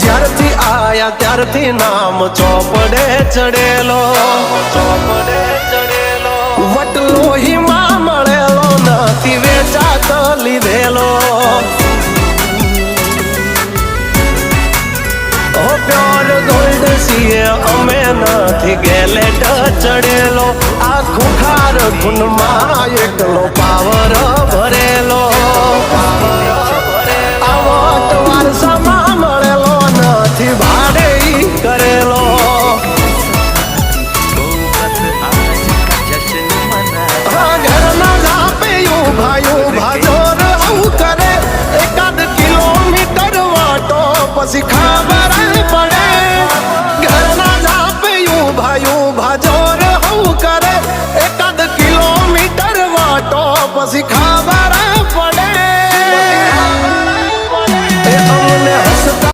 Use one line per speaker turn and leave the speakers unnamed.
જ્યારથી આયા ત્યારથી નામ ચોપડે ચડેલો, વટલો હિમા મળેલો નથી વેચાત લીધેલો. પ્યોર ગોલ્ડ છીએ અમે નથી ગેલેટ ચડેલો. આ ખુખાર ખૂનમાં એકલો પાવર ભરેલો. વારસામાં મળેલો નથી ભાડે કરેલો. ઘરના લાપે ઉભા જોર આવું કરે. એકાદ કિલોમીટર વાટો પછી ખબર પડે. ઘરના લાપે ઉભા જોર આવું કરે. એકાદ કિલોમીટર વાટો પછી